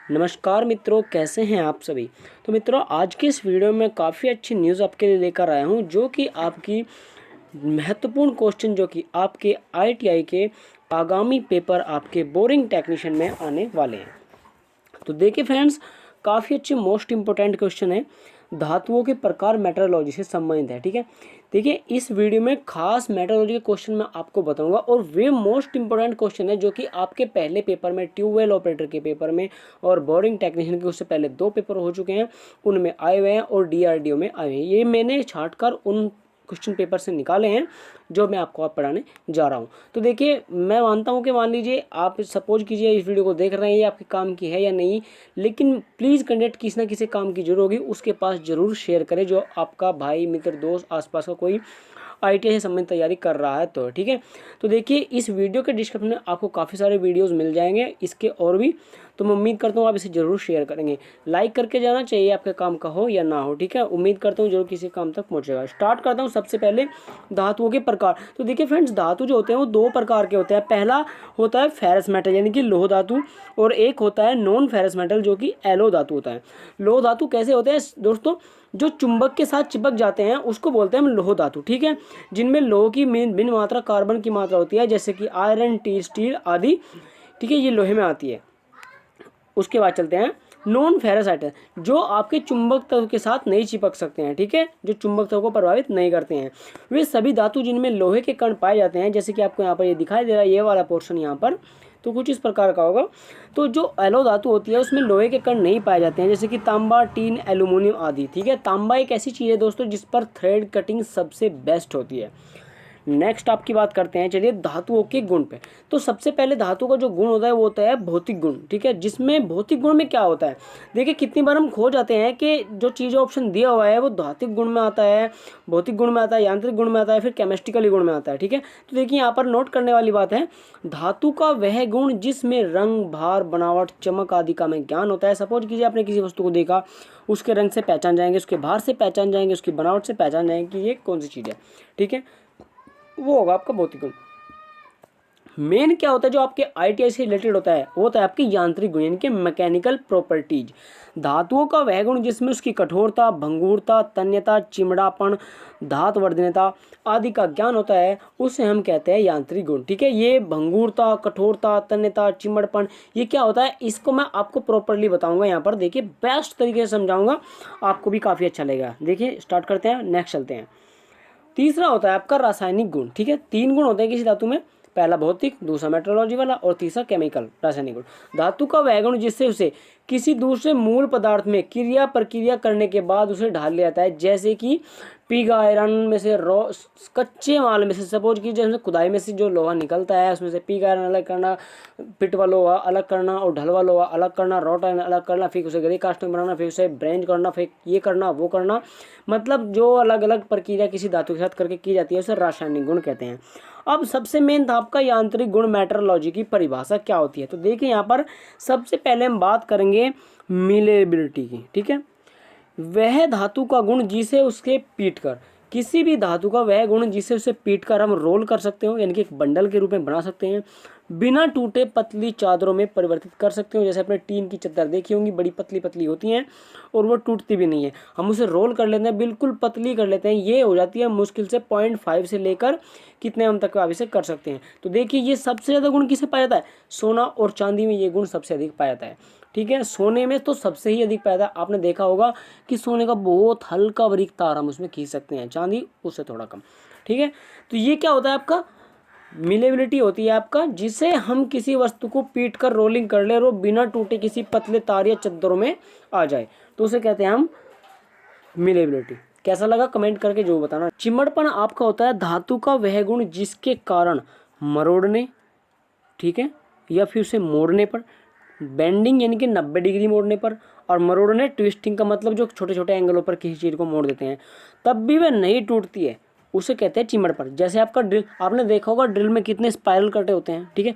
नमस्कार मित्रों, कैसे हैं आप सभी। तो मित्रों, आज के इस वीडियो में काफ़ी अच्छी न्यूज़ आपके लिए लेकर आया हूं, जो कि आपकी महत्वपूर्ण क्वेश्चन जो कि आपके आईटीआई के आगामी पेपर आपके बोरिंग टेक्नीशियन में आने वाले हैं। तो देखिए फ्रेंड्स, काफ़ी अच्छे मोस्ट इंपॉर्टेंट क्वेश्चन है, धातुओं के प्रकार मेट्रोलॉजी से संबंधित है। ठीक है, देखिए इस वीडियो में खास मेट्रोलॉजी के क्वेश्चन मैं आपको बताऊंगा और वे मोस्ट इंपॉर्टेंट क्वेश्चन है जो कि आपके पहले पेपर में, ट्यूबवेल ऑपरेटर के पेपर में और बोरिंग टेक्नीशियन के उससे पहले 2 पेपर हो चुके हैं, उनमें आए हुए हैं और डीआरडीओ में आए हुए हैं। ये मैंने छांटकर उन क्वेश्चन पेपर से निकाले हैं जो मैं आपको पढ़ाने जा रहा हूँ। तो देखिए, मैं मानता हूँ कि मान लीजिए आप सपोज कीजिए इस वीडियो को देख रहे हैं, ये आपके काम की है या नहीं, लेकिन प्लीज़ कंटेंट किसी ना किसी काम की जरूर होगी, उसके पास ज़रूर शेयर करें जो आपका भाई, मित्र, दोस्त, आसपास का कोई आईटीआई से संबंधित तैयारी कर रहा है। तो ठीक है, तो देखिए इस वीडियो के डिस्क्रिप्शन में आपको काफ़ी सारे वीडियोस मिल जाएंगे इसके और भी, तो मैं उम्मीद करता हूँ आप इसे ज़रूर शेयर करेंगे। लाइक करके जाना चाहिए, आपके काम का हो या ना हो। ठीक है, उम्मीद करता हूँ जरूर किसी काम तक पहुँचेगा। स्टार्ट करता हूँ सबसे पहले धातुओं के प्रकार। तो देखिए फ्रेंड्स, धातु जो होते हैं वो 2 प्रकार के होते हैं। पहला होता है फेरस मेटल यानी कि लोह धातु, और एक होता है नॉन फेरस मेटल जो कि एलो धातु होता है। लोह धातु कैसे होते हैं दोस्तों? जो चुंबक के साथ चिपक जाते हैं उसको बोलते हैं हम लोह धातु। ठीक है, जिनमें लोह की भिन्न मात्रा, कार्बन की मात्रा होती है, जैसे कि आयरन, स्टील आदि। ठीक है, ये लोहे में आती है। उसके बाद चलते हैं नॉन फेरस आइटम, जो आपके चुंबक तत्व के साथ नहीं चिपक सकते हैं। ठीक है, जो चुंबक तत्व को प्रभावित नहीं करते हैं, वे सभी धातु जिनमें लोहे के कण पाए जाते हैं, जैसे कि आपको यहाँ पर ये दिखाई दे रहा है, ये वाला पोर्शन यहाँ पर, तो कुछ इस प्रकार का होगा। तो जो एलो धातु होती है उसमें लोहे के कण नहीं पाए जाते हैं, जैसे कि तांबा, टीन, एल्यूमिनियम आदि। ठीक है, तांबा एक ऐसी चीज़ है दोस्तों जिस पर थ्रेड कटिंग सबसे बेस्ट होती है। नेक्स्ट आपकी बात करते हैं, चलिए धातुओं के गुण पे। तो सबसे पहले धातु का जो गुण होता है वो होता है भौतिक गुण। ठीक है, जिसमें भौतिक गुण में क्या होता है, देखिए कितनी बार हम खो जाते हैं कि जो चीज़ ऑप्शन दिया हुआ है वो धात्विक गुण में आता है, भौतिक गुण में आता है, यांत्रिक गुण में आता है, फिर केमिस्ट्रिकली गुण में आता है। ठीक है, तो देखिए यहाँ पर नोट करने वाली बात है, धातु का वह गुण जिसमें रंग, भार, बनावट, चमक आदि का हमें ज्ञान होता है। सपोज कीजिए आपने किसी वस्तु को देखा, उसके रंग से पहचान जाएंगे, उसके भार से पहचान जाएंगे, उसकी बनावट से पहचान जाएंगे कि ये कौन सी चीज़ है। ठीक है, वो होगा आपका भौतिक गुण। मेन क्या होता है जो आपके आईटीआई से रिलेटेड होता है, वो होता है आपके यांत्रिक गुण यानी कि मैकेनिकल प्रॉपर्टीज। धातुओं का वह गुण जिसमें उसकी कठोरता, भंगुरता, तन्यता, चिमड़ापन, धातुवर्धनता आदि का ज्ञान होता है, उसे हम कहते हैं यांत्रिक गुण। ठीक है, ये भंगुरता, कठोरता, तन्यता, चिमड़पन, ये क्या होता है इसको मैं आपको प्रॉपरली बताऊंगा। यहाँ पर देखिए बेस्ट तरीके से समझाऊंगा, आपको भी काफ़ी अच्छा लगेगा। देखिए स्टार्ट करते हैं, नेक्स्ट चलते हैं। तीसरा होता है आपका रासायनिक गुण। ठीक है, 3 गुण होते हैं किसी धातु में, पहला भौतिक, दूसरा मेट्रोलॉजी वाला और तीसरा केमिकल रासायनिक गुण। धातु का वह गुण जिससे उसे किसी दूसरे मूल पदार्थ में क्रिया प्रक्रिया करने के बाद उसे ढाल लिया जाता है, जैसे कि पिग आयरन में से कच्चे माल में से, सपोज की जैसे खुदाई में से जो लोहा निकलता है उसमें से पिग आयरन अलग करना, पिटवा लोहा अलग करना और ढलवा लोहा अलग करना, रॉट आयरन अलग करना, फिर उसे गरी कास्टिंग बनाना, फिर उसे ब्रेंज करना, फिर ये करना वो करना, मतलब जो अलग अलग प्रक्रिया किसी धातु के साथ करके की जाती है उसे रासायनिक गुण कहते हैं। अब सबसे मेन था आपका यांत्रिक गुण, मेट्रोलॉजी की परिभाषा क्या होती है। तो देखिए यहाँ पर सबसे पहले हम बात करेंगे मिलेबिलिटी की। ठीक है, वह धातु का गुण जिसे उसके पीट कर, किसी भी धातु का वह गुण जिसे उसे पीट कर हम रोल कर सकते हो, यानी कि एक बंडल के रूप में बना सकते हैं, बिना टूटे पतली चादरों में परिवर्तित कर सकते हो। जैसे आपने टीन की चादर देखी होंगी, बड़ी पतली पतली होती हैं और वो टूटती भी नहीं है, हम उसे रोल कर लेते हैं, बिल्कुल पतली कर लेते हैं, ये हो जाती है मुश्किल से 0.5 से लेकर कितने हम तक आप इसे कर सकते हैं। तो देखिए ये सबसे ज़्यादा गुण किसे पाया जाता है, सोना और चांदी में ये गुण सबसे अधिक पाया जाता है। ठीक है, सोने में तो सबसे ही अधिक पाया जाता है, आपने देखा होगा कि सोने का बहुत हल्का बारीक तार हम उसमें खींच सकते हैं, चांदी उससे थोड़ा कम। ठीक है, तो ये क्या होता है आपका मिलेबिलिटी होती है आपका, जिसे हम किसी वस्तु को पीट कर रोलिंग कर ले और वो बिना टूटे किसी पतले तार या चद्दरों में आ जाए, तो उसे कहते हैं हम मिलेबिलिटी। कैसा लगा कमेंट करके जो बताना। चिमड़पन आपका होता है धातु का वह गुण जिसके कारण मरोड़ने, ठीक है, या फिर उसे मोड़ने पर, बेंडिंग यानी कि 90 डिग्री मोड़ने पर, और मरोड़ने ट्विस्टिंग का मतलब जो छोटे छोटे एंगलों पर किसी चीज़ को मोड़ देते हैं तब भी वह नहीं टूटती है, उसे कहते हैं चिमड़पन। जैसे आपका ड्रिल, आपने देखा होगा ड्रिल में कितने स्पाइरल कटे होते हैं। ठीक है,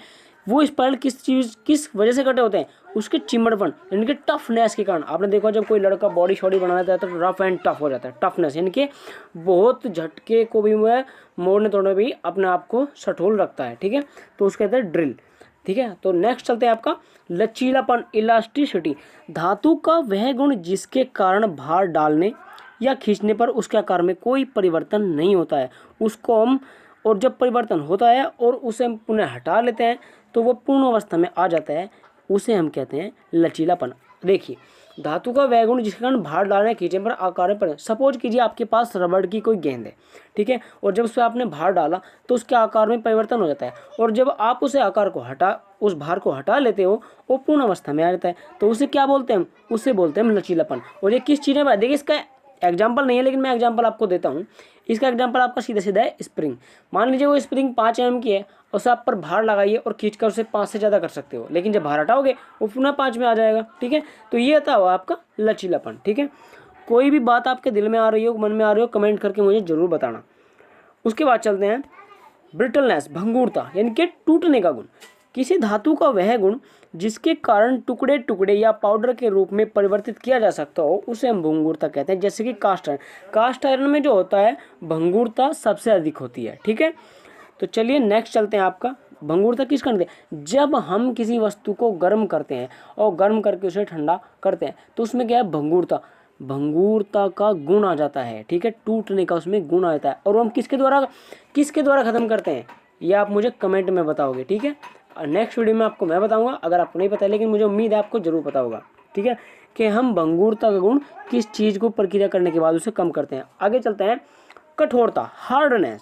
वो स्पाइरल किस वजह से कटे होते हैं, उसके चिमड़पन यानी कि टफनेस के कारण। आपने देखा जब कोई लड़का बॉडी शॉडी बनाना चाहता है तो रफ एंड टफ हो जाता है, टफनेस यानी कि बहुत झटके को भी वह मोड़ने तोड़ने भी अपने आप को सटोल रखता है। ठीक है, तो उसके कहते हैं ड्रिल। ठीक है। तो नेक्स्ट चलते हैं आपका लचीलापन, इलास्टिसिटी, धातु का वह गुण जिसके कारण भार डालने या खींचने पर उसके आकार में कोई परिवर्तन नहीं होता है, उसको हम, और जब परिवर्तन होता है और उसे हम पुनः हटा लेते हैं तो वो पूर्ण अवस्था में आ जाता है, उसे हम कहते हैं लचीलापन। देखिए, धातु का वह गुण जिसके कारण भार डालने खींचने पर आकार में, सपोज कीजिए आपके पास रबड़ की कोई गेंद है, ठीक है, और जब उस पर आपने भार डाला तो उसके आकार में परिवर्तन हो जाता है, और जब आप उसे आकार को उस भार को हटा लेते हो वो पूर्ण अवस्था में आ जाता है, तो उसे क्या बोलते हैं, उसे बोलते हैं लचीलापन। और ये किस चीज़ में, देखिए इसका एग्जाम्पल नहीं है लेकिन मैं एग्जाम्पल आपको देता हूँ। इसका एग्जाम्पल आपका सीधा सीधा है स्प्रिंग। मान लीजिए वो स्प्रिंग 5 mm की है, उसे आप पर भार लगाइए और खींचकर उसे 5 से ज़्यादा कर सकते हो, लेकिन जब भार हटाओगे वो पुनः 5 में आ जाएगा, ठीक है। तो ये आता हुआ आपका लचीलापन, ठीक है। कोई भी बात आपके दिल में आ रही हो, मन में आ रही हो, कमेंट करके मुझे ज़रूर बताना। उसके बाद चलते हैं ब्रिटलनेस, भंगुरता, यानी कि टूटने का गुण। किसी धातु का वह गुण जिसके कारण टुकड़े टुकड़े या पाउडर के रूप में परिवर्तित किया जा सकता हो उसे हम भंगुरता कहते हैं। जैसे कि कास्ट आयरन, कास्ट आयरन में जो होता है भंगुरता सबसे अधिक होती है, ठीक है। तो चलिए नेक्स्ट चलते हैं आपका भंगुरता किस कारण देते हैं, जब हम किसी वस्तु को गर्म करते हैं और गर्म करके उसे ठंडा करते हैं तो उसमें क्या है, भंगुरता का गुण आ जाता है, ठीक है, टूटने का उसमें गुण आ जाता है। और हम किसके द्वारा खत्म करते हैं, ये आप मुझे कमेंट में बताओगे, ठीक है। नेक्स्ट वीडियो में आपको मैं बताऊंगा, अगर आपको नहीं पता है, लेकिन मुझे उम्मीद है आपको जरूर पता होगा, ठीक है, कि हम भंगुरता का गुण किस चीज़ को प्रक्रिया करने के बाद उसे कम करते हैं। आगे चलते हैं कठोरता, हार्डनेस,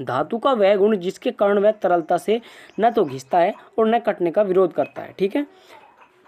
धातु का वह गुण जिसके कारण वह तरलता से न तो घिसता है और न कटने का विरोध करता है, ठीक है,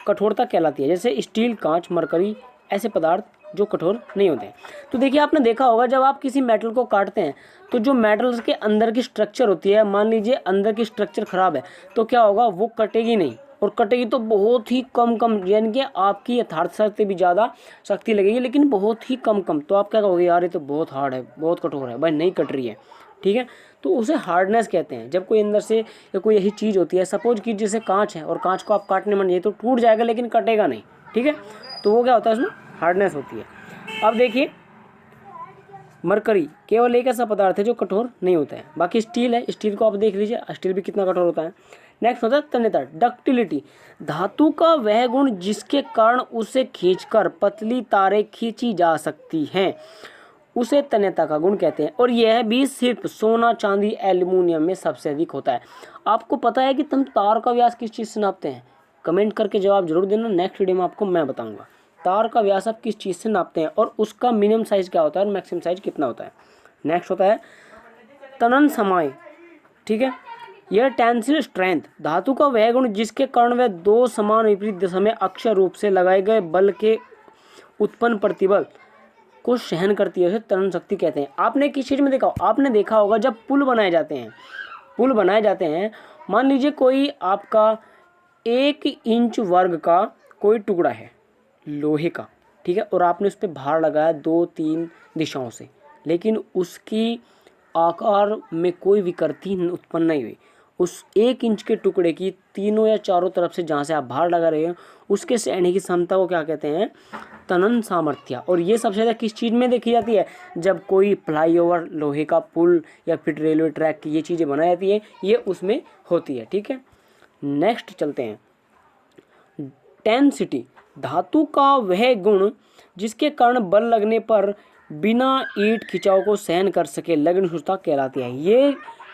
कठोरता कहलाती है। जैसे स्टील, कांच, मरकरी, ऐसे पदार्थ जो कठोर नहीं होते हैं। तो देखिए आपने देखा होगा जब आप किसी मेटल को काटते हैं तो जो मेटल्स के अंदर की स्ट्रक्चर होती है, मान लीजिए अंदर की स्ट्रक्चर खराब है तो क्या होगा, वो कटेगी नहीं, और कटेगी तो बहुत ही कम, यानी कि आपकी यथार्थ शक्ति भी ज़्यादा शक्ति लगेगी लेकिन बहुत ही कम। तो आप क्या कहोगे, यार ये तो बहुत हार्ड है, बहुत कठोर है, भाई नहीं कट रही है, ठीक है। तो उसे हार्डनेस कहते हैं। जब कोई अंदर से या कोई यही चीज़ होती है, सपोज कि जैसे कांच है और कांच को आप काटने मन जाइए तो टूट जाएगा लेकिन कटेगा नहीं, ठीक है, तो वो क्या होता है, उसमें हार्डनेस होती है। अब देखिए मरकरी केवल एक ऐसा पदार्थ है जो कठोर नहीं होता है, बाकी स्टील है, स्टील को आप देख लीजिए, स्टील भी कितना कठोर होता है। नेक्स्ट होता है तन्यता, डक्टिलिटी, धातु का वह गुण जिसके कारण उसे खींचकर पतली तारें खींची जा सकती हैं उसे तन्यता का गुण कहते हैं। और यह भी सिर्फ सोना, चांदी, एल्यूमिनियम में सबसे अधिक होता है। आपको पता है कि तुम तार का व्यास किस चीज़ से नापते हैं, कमेंट करके जवाब जरूर देना, नेक्स्ट वीडियो में आपको मैं बताऊंगा तार का व्यास आप किस चीज़ से नापते हैं और उसका मिनिमम साइज क्या होता है और मैक्सिमम साइज कितना होता है। नेक्स्ट होता है तनन समय, ठीक है, यह टेंसिल स्ट्रेंथ, धातु का वह गुण जिसके कारण वह दो समान विपरीत दिशा में अक्षय रूप से लगाए गए बल के उत्पन्न प्रतिबल को सहन करती है, उसे तनन शक्ति कहते हैं। आपने किस चीज़ में देखा, आपने देखा होगा जब पुल बनाए जाते हैं, मान लीजिए कोई आपका 1 इंच वर्ग का कोई टुकड़ा है लोहे का, ठीक है, और आपने उस पर भार लगाया 2-3 दिशाओं से, लेकिन उसकी आकार में कोई विकृति उत्पन्न नहीं हुई। उस 1 इंच के टुकड़े की तीनों या चारों तरफ से जहाँ से आप भार लगा रहे हो उसके सहने की क्षमता को क्या कहते हैं, तनन सामर्थ्य। और ये सबसे ज़्यादा किस चीज़ में देखी जाती है, जब कोई फ्लाईओवर, लोहे का पुल या फिर रेलवे ट्रैक की ये चीज़ें बनाई जाती है, ये उसमें होती है, ठीक है। नेक्स्ट चलते हैं टेंसिटी, धातु का वह गुण जिसके कारण बल लगने पर बिना ईंट खिंचाव को सहन कर सके लगनशीलता कहलाती है।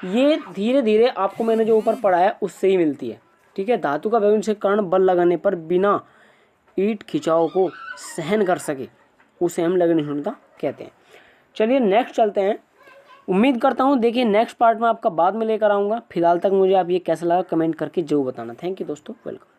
ये धीरे धीरे आपको मैंने जो ऊपर पढ़ा है उससे ही मिलती है, ठीक है। धातु का वह गुण जिसके कारण बल लगाने पर बिना ईंट खिंचाव को सहन कर सके उसे हम लगनशीलता कहते हैं। चलिए नेक्स्ट चलते हैं। उम्मीद करता हूँ देखिए नेक्स्ट पार्ट में आपका बाद में लेकर आऊँगा। फिलहाल तक मुझे आप ये कैसा लगा कमेंट करके जरूर बताना। थैंक यू दोस्तों, वेलकम।